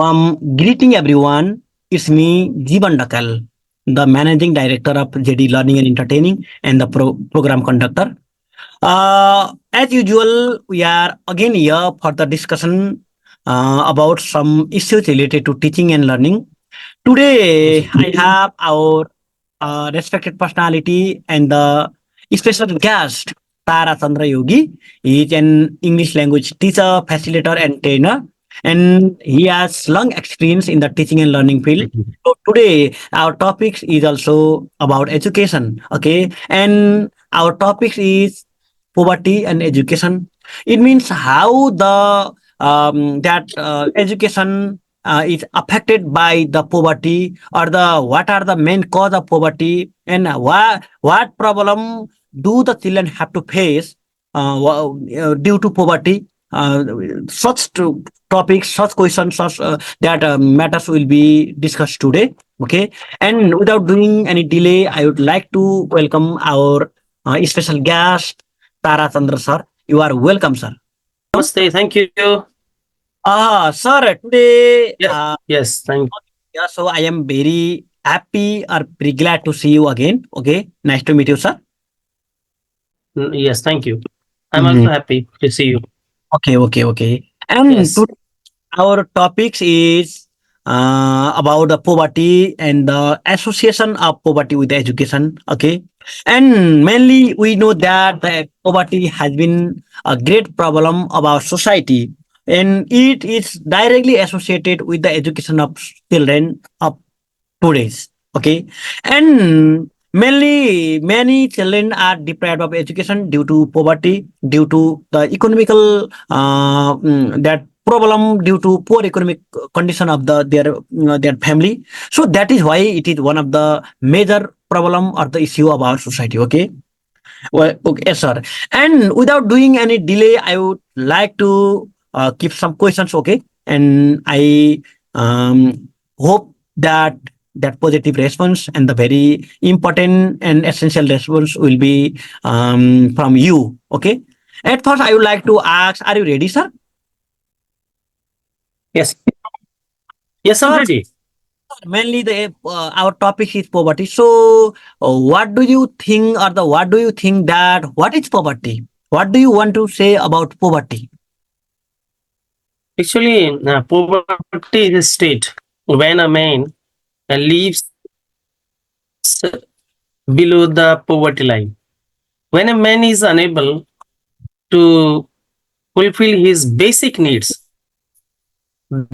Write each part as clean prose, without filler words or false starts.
warm greeting everyone. It's me, Jeevan Dakal, the Managing Director of JD Learning and Entertaining and the program conductor. As usual, we are again here for the discussion about some issues related to teaching and learning. Today, I have our respected personality and the special guest, Tara Chandra Yogi. He is an English language teacher, facilitator, and trainer. And he has long experience in the teaching and learning field. So today, our topic is also about education. Okay. And our topic is poverty and education. It means how the that education is affected by the poverty, or the what are the main cause of poverty, and what problem do the children have to face due to poverty. Such topics, such questions, such that matters will be discussed today. Okay, and without doing any delay, I would like to welcome our special guest, Tara Chandra sir. You are welcome, sir. Namaste. Thank you. Sir, today, Yes. Thank you. yeah, so I am very happy or very glad to see you again. Okay, nice to meet you, sir. Yes. Thank you. I'm Mhm. also happy to see you. Okay. And Yes. today our topics is about the poverty and the association of poverty with education. Okay, and mainly we know that the poverty has been a great problem of our society, and it is directly associated with the education of children of today's. Okay, and mainly many children are deprived of education due to poverty, due to the economical that problem, due to poor economic condition of their family. So that is why it is one of the major problem or the issue of our society. Okay, well, okay, yes, sir. And without doing any delay, I would like to keep some questions. Okay, and I hope that that positive response and the very important and essential response will be from you. Okay. At first, I would like to ask: are you ready, sir? Yes. Yes. I'm Sir, ready. mainly the our topic is poverty. So, what do you think, or the what do you think that what is poverty? What do you want to say about poverty? Actually, poverty is a state when a man lives below the poverty line. When a man is unable to fulfill his basic needs,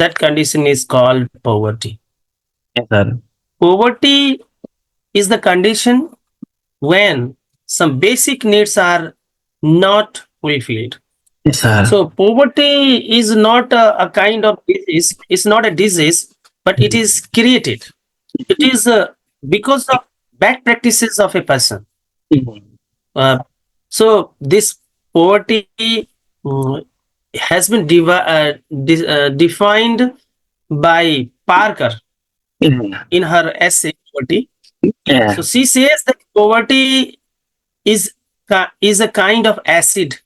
that condition is called poverty. Yes, sir. Poverty is the condition when some basic needs are not fulfilled. Yes, sir. So poverty is not a kind of disease. It's not a disease, but it is created. It is because of bad practices of a person. Uh, so this poverty mm, has been defined by Parker Mhm. in her essay Poverty. Yeah. So she says that poverty is is a kind of acid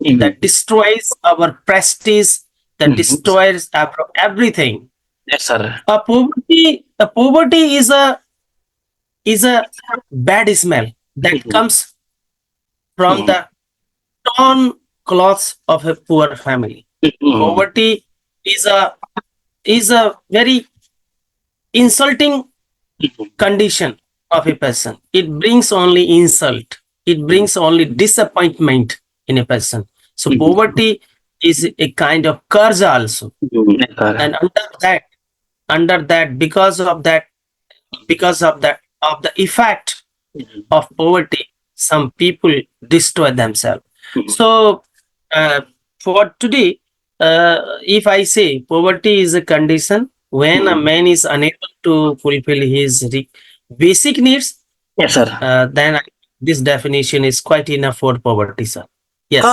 Mhm. that destroys our prestige, that Mhm. destroys everything. Yes, sir. A poverty is a bad smell that Mhm. comes from Mhm. the torn clothes of a poor family. Mhm. Poverty is a very insulting condition of a person. It brings only insult. It brings only disappointment in a person. So Mhm. poverty is a kind of curse also. Yes, sir. And under that, because of the effect of poverty, some people destroy themselves. Mhm. So for today, if I say poverty is a condition when a man is unable to fulfill his basic needs, Yes, sir. then this definition is quite enough for poverty, sir. Yes.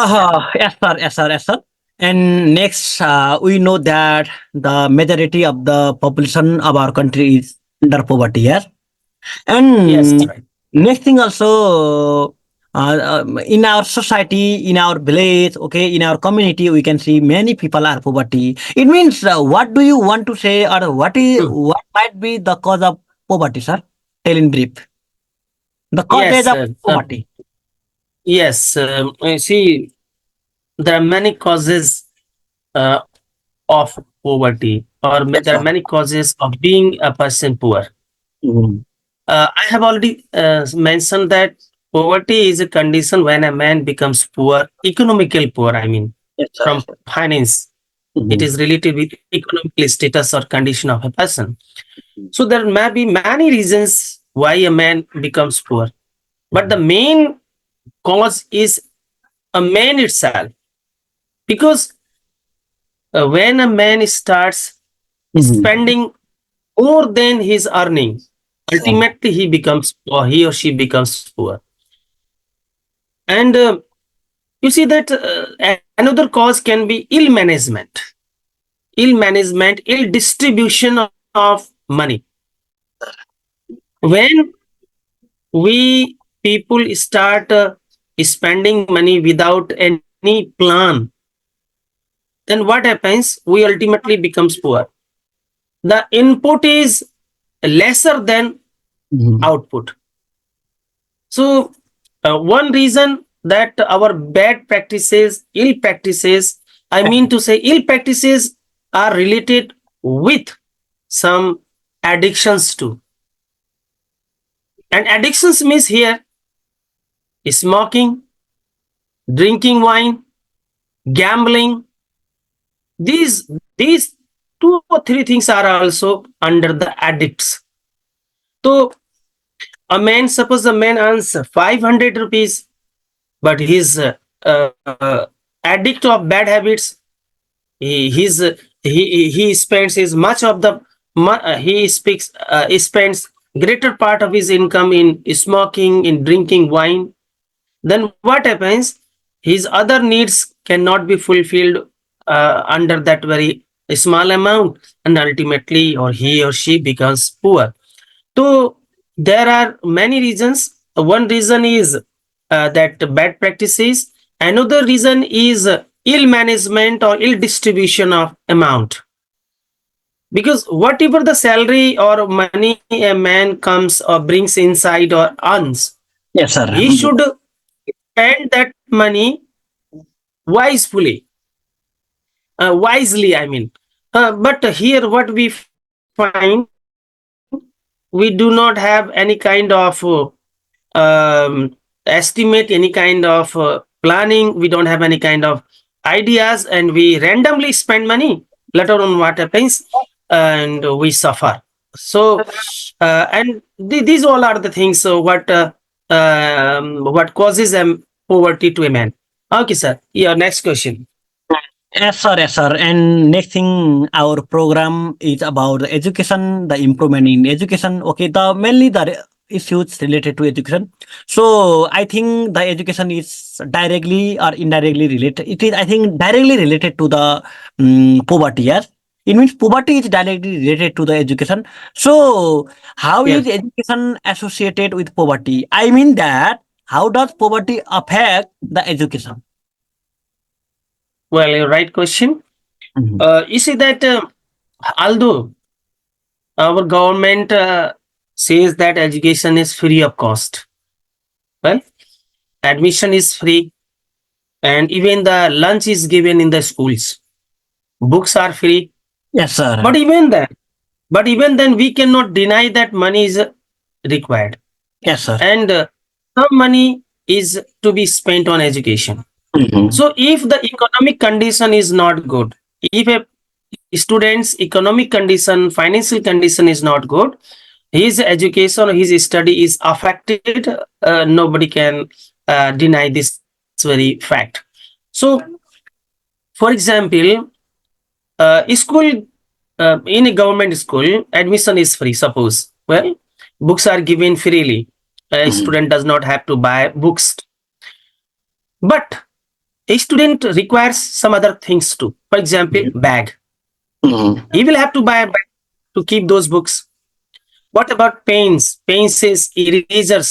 Yes, sir. Yes, sir. Yes, sir. And next, we know that the majority of the population of our country is under poverty. Yes, Yes, and right. next thing also, In our society, in our village, okay, in our community, we can see many people are poverty. It means, what do you want to say, or what might be the cause of poverty, sir? Tell in brief. The causes Yes, of poverty. yes. See, there are many causes uh, of poverty, or Yes, there are sir. many causes of being a person poor. Mhm. I have already mentioned that poverty is a condition when a man becomes poor, economical poor, I mean, Yes, sir. Yes, from sir. finance. It Mhm. is related with economic status or condition of a person. So there may be many reasons why a man becomes poor. But the main cause is a man itself. Because when a man starts Mhm. spending more than his earning, Sir. ultimately he becomes, or he or she becomes poor. And you see that another cause can be ill management, ill distribution of money. When we people start spending money without any plan, then what happens? We ultimately becomes poor. The input is lesser than Mhm. output. So one reason that our bad practices, ill practices, I mean to say ill practices are related with some addictions too. And addictions means here smoking, drinking wine, gambling. These two or three things are also under the addicts. So suppose a man earns 500 rupees, but he's addict of bad habits. He spends his much of the he spends greater part of his income in smoking, in drinking wine. Then what happens? His other needs cannot be fulfilled under that very small amount, and ultimately, or he or she becomes poor. So there are many reasons. One reason is that bad practices. Another reason is ill management or ill distribution of amount. Because whatever the salary or money a man comes or brings inside or earns, Yes, sir. he Mhm. should spend that money wisely, wisely. I mean, but here what we find, we do not have any kind of estimate, any kind of planning. We don't have any kind of ideas, and we randomly spend money. Later on, what happens, and we suffer. So, and these all are the things. So, what causes poverty to a man? Okay, sir. Your next question. Yes, sir. Yes, sir. And next thing, our program is about the education, the improvement in education. Okay, the mainly the issues related to education. So I think the education is directly or indirectly related. It is, I think, directly related to the poverty. Yes, it means poverty is directly related to the education. So how Yes. is education associated with poverty? I mean that how does poverty affect the education? Well, right question. Mhm. You see that although our government says that education is free of cost, well, admission is free, and even the lunch is given in the schools. Books are free, Yes, but sir. even then, we cannot deny that money is required, Yes, sir. and some money is to be spent on education. Mhm. So, if the economic condition is not good, if a student's economic condition, financial condition is not good, his education, his study is affected. Nobody can deny this very fact. So, for example, school in a government school, admission is free. Suppose, well, books are given freely. A Mhm. student does not have to buy books, but a student requires some other things too. For example, bag. Mhm. He will have to buy a bag to keep those books. What about pens, pencils, erasers?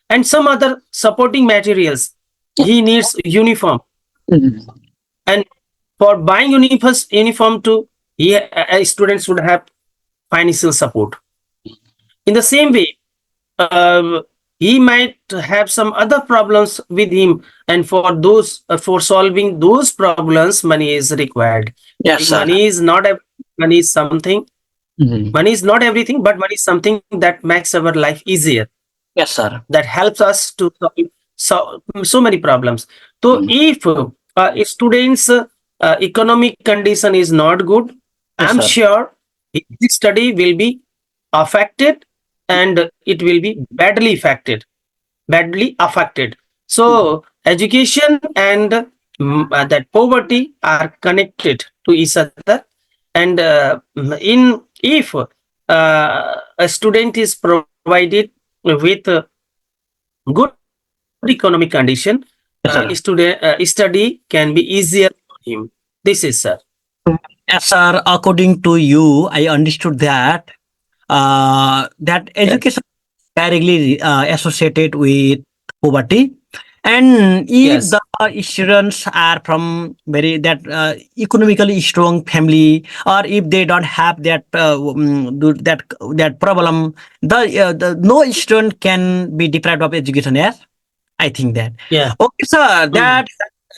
and some other supporting materials. He needs uniform, Mhm. and for buying uniform too, a student should have financial support. In the same way, uh, he might have some other problems with him, and for solving those problems, money is required. Yes, Like sir. money is something. Mhm. Money is not everything, but money is something that makes our life easier, Yes, sir. that helps us to so many problems. So Mhm. if a student's economic condition is not good, Yes, I'm sir. sure his study will be affected, and it will be badly affected. So education and that poverty are connected to each other, and in if a student is provided with good economic condition, Yes, sir. study can be easier for him. This is, sir. Yes, sir. According to you, I understood that that Yes. education directly associated with poverty, and if Yes. the students are from very that economically strong family, or if they don't have that that problem, the no student can be deprived of education. Yes, I think that. Yeah. Okay, sir. Mhm.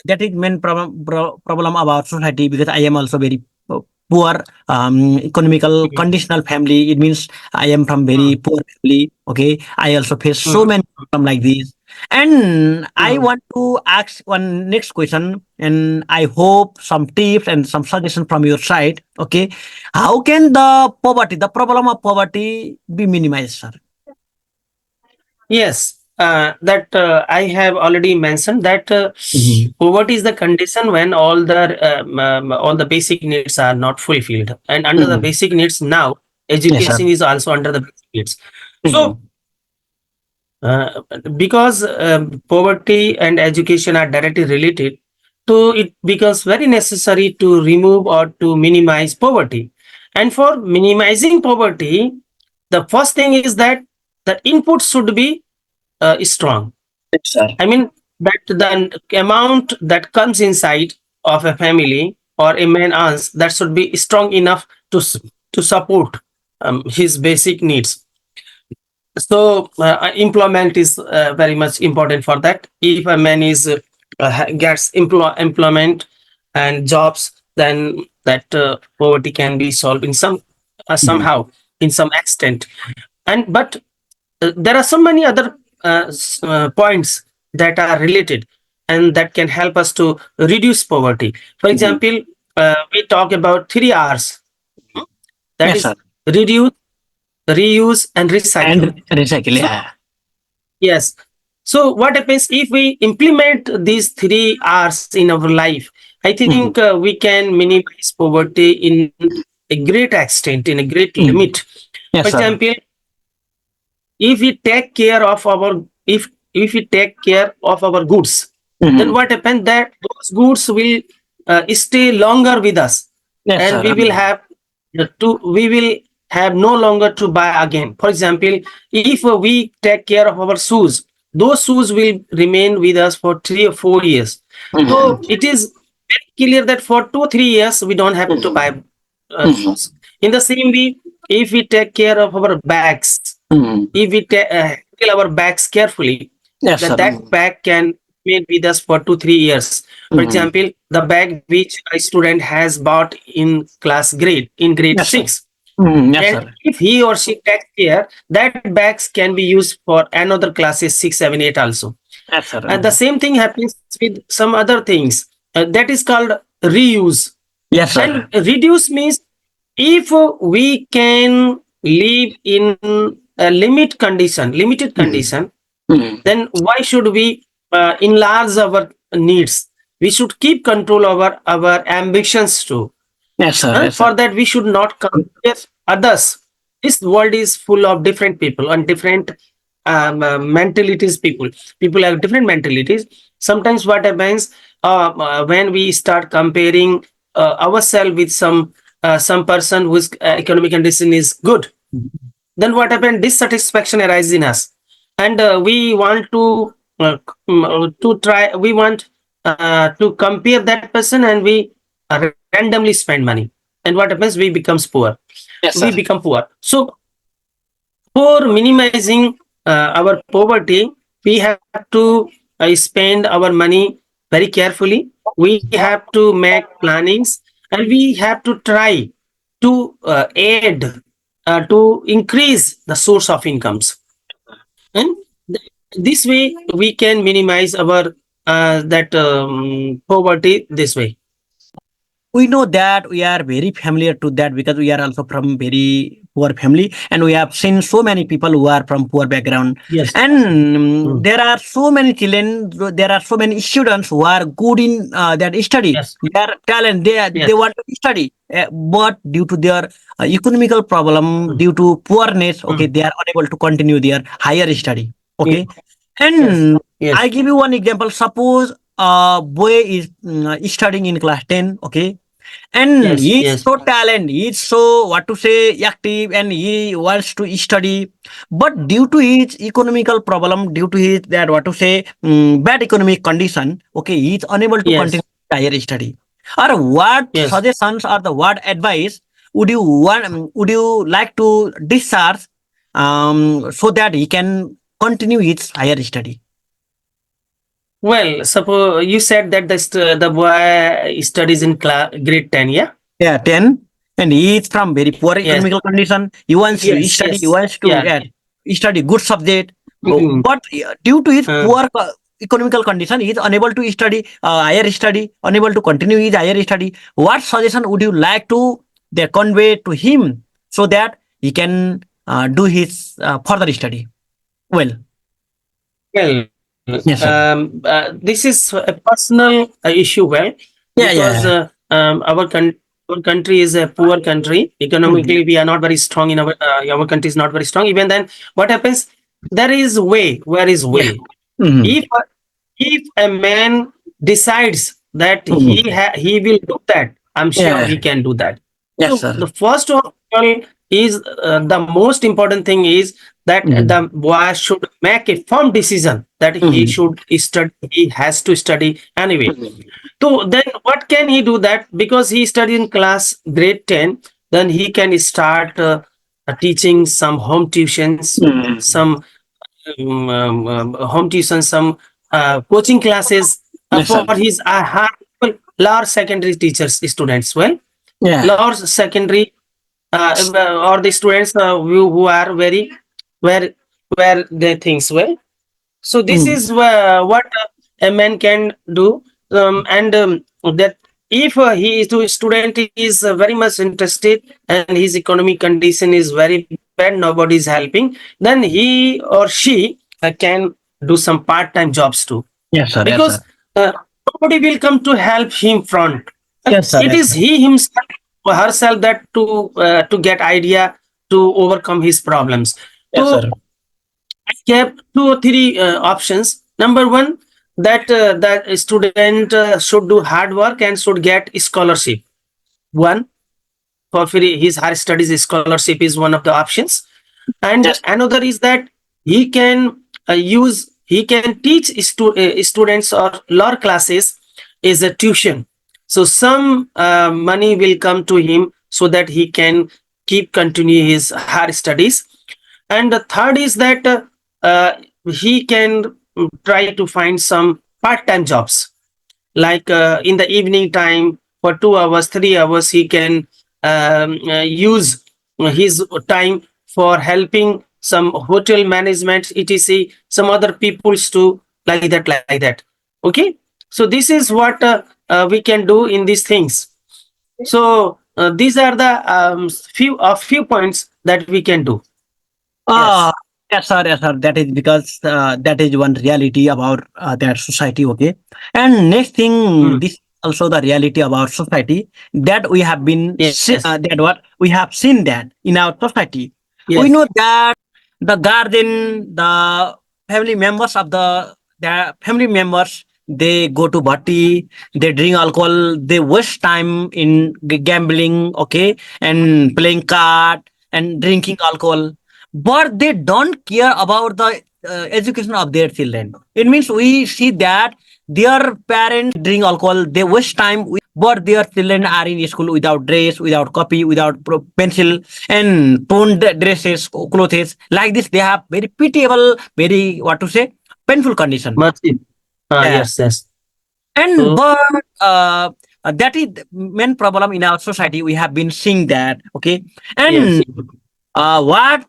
That is main problem about society, because I am also very poor economical Mhm. conditional family. It means I am from very Mhm. poor family. Okay, I also face so Mhm. many problems like this, and I Mhm. want to ask one next question, and I hope some tips and some suggestions from your side. Okay, how can the problem of poverty, be minimized, sir? Yes, that I have already mentioned that Mhm. poverty is the condition when all the basic needs are not fulfilled, and under the Mhm. basic needs now, Yes, sir. education is also under the basic needs. So, Mhm. uh, because poverty and education are directly related, so it becomes very necessary to remove or to minimize poverty. And for minimizing poverty, the first thing is that the input should be strong. Yes, sir. I mean, that the amount that comes inside of a family or a man earns, that should be strong enough to support his basic needs. So employment is very much important for that. If a man is gets employment and jobs, then that poverty can be solved in some Mhm. somehow, in some extent. And but there are so many other points that are related and that can help us to reduce poverty. For Mhm. example, we talk about 3 R's. Hmm? That Yes, is sir. reduce, reuse, and recycle. And recycle. So Yeah. yes. So what happens if we implement these 3 R's in our life? I think Mhm. we can minimize poverty in a great extent, in a great limit. Mhm. For Yes, sir. example, if we take care of our if we take care of our goods, then Mhm. what happens that those goods will stay longer with us, Yes, and sir. we will have no longer to buy again. For example, if we take care of our shoes, those shoes will remain with us for 3 or 4 years. So Mhm. it is very clear that for 2 3 years we don't have to buy Mhm. Mhm. shoes. In the same way, if we take care of our bags, Mhm. if we handle our bags carefully, Yes, sir. that bag can remain with us for 2 3 years. For Mhm. example, the bag which a student has bought in grade Yes, sir. 6, Yes, and sir. if he or she takes care, that bags can be used for another classes 6 7 8 also. Yes, sir. And the same thing happens with some other things, that is called reuse. Yes, And sir. reduce means if we can live in a limited Mhm. condition, Mhm. then why should we enlarge our needs? We should keep control over our ambitions too. Yes, sir. Yes, sir. For that, we should not compare others. This world is full of different people and different mentalities. People have different mentalities. Sometimes what happens when we start comparing ourselves with some person whose economic condition is good, then what happens? Dissatisfaction arises in us. and we want to try. We want to compare that person, and we randomly spend money. And what happens? We becomes poor. Yes, We sir. become poor. So for minimizing our poverty, we have to spend our money very carefully. We have to make plannings, and we have to try to aid to increase the source of incomes. And this way, we can minimize our that poverty this way. We know that we are very familiar to that because we are also from very poor family, and we have seen so many people who are from poor background, Yes. and Mm. there are so many children, there are so many students who are good in that study, Yes. their talent, they Yes. want to study, but due to their economical problem, Mm. due to poorness, okay, Mm. they are unable to continue their higher study, Ye- okay. Yes. And I Yes. give you one example. Suppose a boy is studying in class 10, okay, and Yes. he's Yes. so talent, he's so what to say active, and he wants to study, but due to his economical problem, due to his that what to say bad economic condition, okay, he's unable to continue Yes. higher study. Or what Yes. suggestions or the what advice would you like to discharge so that he can continue his higher study? Well, suppose you said that the boy studies in grade 10, yeah? Yeah, 10. And he is from very poor Yes. economical condition. He wants to Yes. study, he Yes. wants to Yeah. study good subject. Mm. But due to his Uh, poor economical condition, he is unable to study higher study, unable to continue his higher study. What suggestion would you like to convey to him so that he can do his further study? Well, well, yes, sir. this is a personal issue, well, Yeah, because yeah. our country is a poor country. Mhm. Economically, we are not very strong in our country is not very strong. Even then, what happens? There is way. Where is Yeah. will? Mhm. If if a man decides that Mhm. he will do that, I'm sure Yeah. he can do that. Yes, So sir. the first of all is the most important thing is that Mhm. the boy should make a firm decision that he Mhm. should study. He has to study anyway. So then what can he do that? Because he studied in class grade 10, then he can start teaching some home tuitions, Mhm. some home tuition, some coaching classes Yes, for sir. his large secondary teachers, students. Well, Yeah. large secondary or the students who are very where they thinks well. So this Mm. is what a man can do, and that if he is a student is very much interested and his economic condition is very bad, nobody is helping, then he or she can do some part-time jobs too, Yes, sir. Yes, because sir. nobody will come to help him front. Yes, sir. It Yes, is sir. he himself or herself that to get idea to overcome his problems. Yes, So sir. I kept two or three options. Number one, that a student should do hard work and should get scholarship. One, for free, his higher studies scholarship is one of the options, and Yes. another is that he can teach students or lower classes as a tuition. So some money will come to him so that he can keep continue his higher studies. And the third is that uh, he can try to find some part-time jobs, like in the evening time for 2 hours 3 hours he can use his time for helping some hotel management, etc, some other peoples too, like that. Okay, so this is what we can do in these things. So these are the few points that we can do. Ah, Yes. yes, sir. Yes, sir. That is because that is one reality about that society. Okay. And next thing, Mm. this also the reality about society that we have been Yes. that what we have seen that in our society. We Yes. know that the guardian, the family members of the family members, they go to party, they drink alcohol, they waste time in gambling, okay, and playing card and drinking alcohol, but they don't care about the education of their children. It means we see that their parents drink alcohol, they waste time, but their children are in school without dress, without copy, without pencil, and torn dresses, clothes. Like this, they have very pitiable, very what to say, painful condition. Mercy. Yeah. Yes, yes. And So, but that is the main problem in our society. We have been seeing that. Okay, yes. and what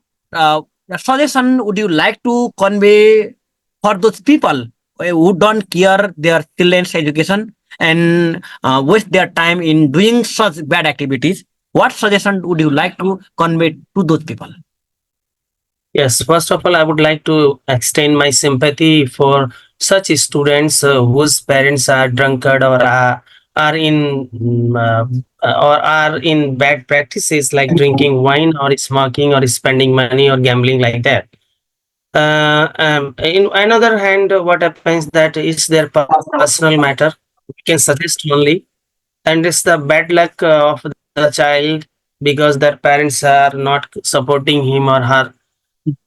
suggestion would you like to convey for those people who don't care their children's education and waste their time in doing such bad activities? What suggestion would you like to convey to those people? Yes, first of all, I would like to extend my sympathy for such students whose parents are drunkard or are in or are in bad practices like drinking wine or smoking or spending money or gambling like that. In another hand, what happens that is their personal matter. We can suggest only, and it's the bad luck of the child because their parents are not supporting him or her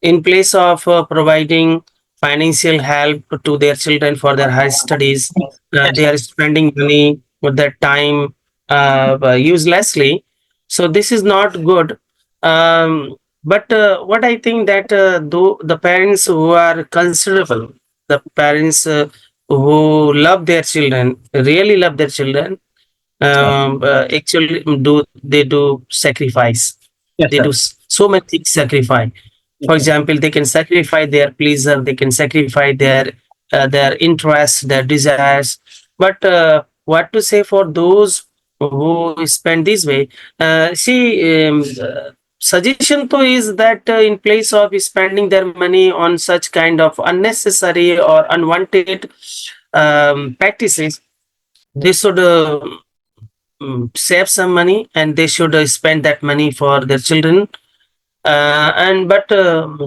in place of providing financial help to their children for their high studies. They are spending money with their time uselessly. So this is not good. But what I think that though the parents who are considerable, the parents who love their children, really love their children, actually do sacrifice. Yes, They do sir. so many things sacrifice. For example, they can sacrifice their pleasure, they can sacrifice their interests, their desires. But what to say for those who spend this way? See, suggestion to is that in place of spending their money on such kind of unnecessary or unwanted practices, they should save some money and they should spend that money for their children. And but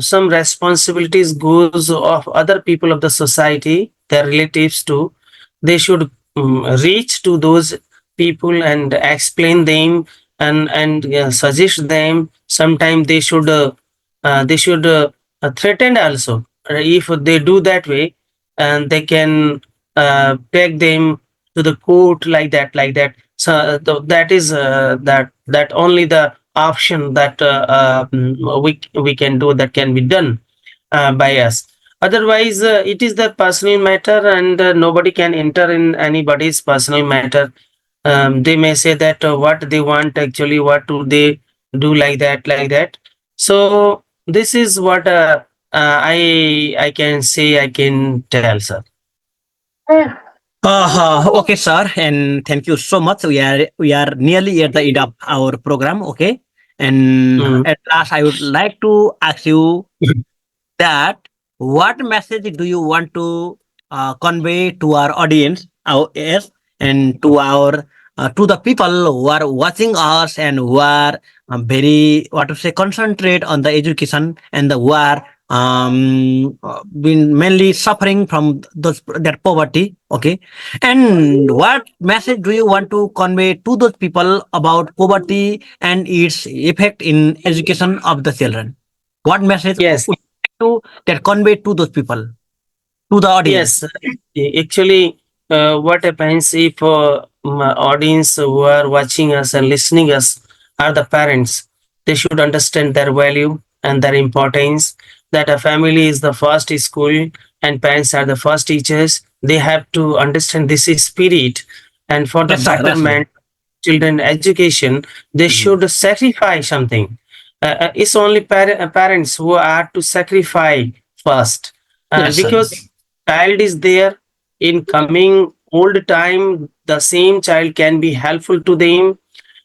some responsibilities goes of other people of the society, their relatives too. They should reach to those people and explain them and suggest them. Sometimes they should threaten also. If they do that way, and they can take them to the court like that. So that is that only the option that we can do, that can be done by us. Otherwise, it is the personal matter, and nobody can enter in anybody's personal matter. They may say that what they want, actually what do they do, like that. So this is what I can say, I can tell, sir. Okay, sir, and thank you so much. We are nearly at the end of our program. Okay, and Mm. at last, I would like to ask you that what message do you want to convey to our audience, our yes, and to our to the people who are watching us and who are very what to say concentrate on the education and the who are been mainly suffering from those that poverty. Okay, and what message do you want to convey to those people about poverty and its effect in education of the children? What message Yes. to that convey to those people, to the audience? Yes, actually, what happens if my audience who are watching us and listening us are the parents? They should understand their value and their importance. That a family is the first school and parents are the first teachers. They have to understand this is spirit, and for the Yes, sir. Yes, sir. betterment children education, they Mhm. should sacrifice something. It's only parents who are to sacrifice first, Yes, sir. because child is there in coming old time. The same child can be helpful to them.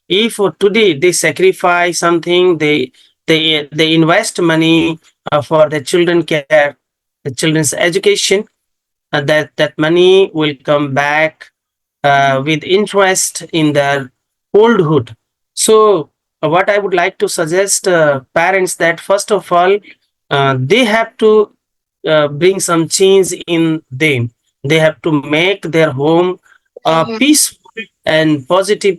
If today they sacrifice something, they invest money for the children care, the children's education, that money will come back with interest in their oldhood. So, what I would like to suggest parents that first of all, they have to bring some change in them. They have to make their home peaceful and positive,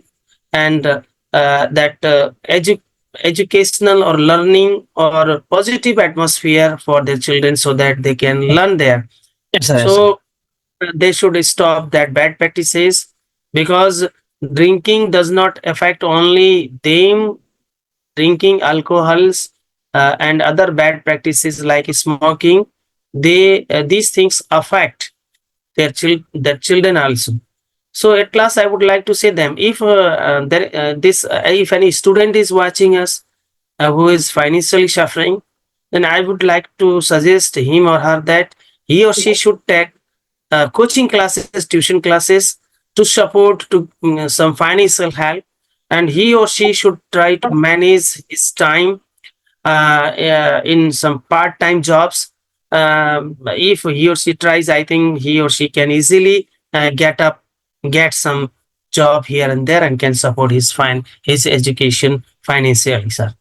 and that educational or learning or positive atmosphere for their children so that they can learn there. Yes, sir. Yes, sir. So they should stop that bad practices, because drinking does not affect only them. Drinking alcohols and other bad practices like smoking, they these things affect their children also. So at last I would like to say them, if if any student is watching us who is financially suffering, then I would like to suggest him or her that he or she should take coaching classes, tuition classes, to support to some financial help, and he or she should try to manage his time in some part-time jobs. If he or she tries, I think he or she can easily get some job here and there, and can support his education financially, sir.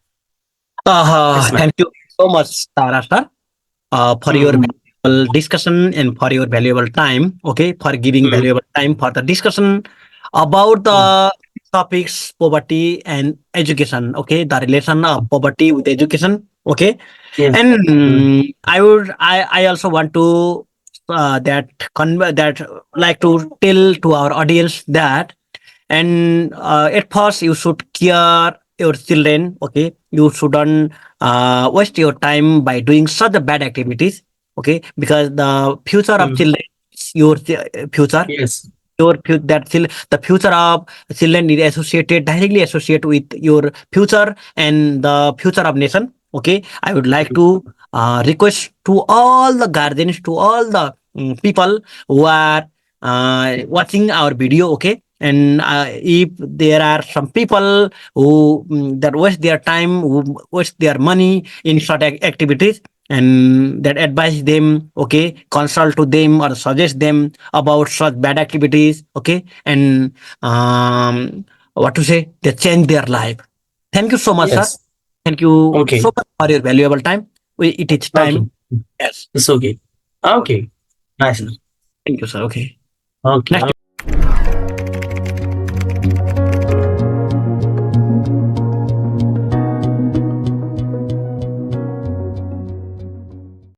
Yes, ma'am. Thank you so much, Tara, sir, for your Mm, valuable discussion and for your valuable time. Okay, for giving mm, valuable time for the discussion about mm. the topics poverty and education. Okay, the relation of poverty with education. Okay, Yes. and Mm, I also want to that like to tell to our audience that, and at first you should care your children. Okay, you shouldn't waste your time by doing such a bad activities. Okay, because the future of mm. children is your future. Yes. The future of children is associated directly associated with your future and the future of nation. Okay, I would like to request to all the guardians, to all the people who are watching our video. Okay, and if there are some people who that waste their time, who waste their money in such activities, and that advise them, okay, consult to them or suggest them about such bad activities, okay, and what to say, they change their life. Thank you so much, sir. Yes. Thank you Okay. so much for your valuable time. It is Okay. time. Yes. It's okay. Okay. Nice. Thank you, sir. Okay. Okay. Next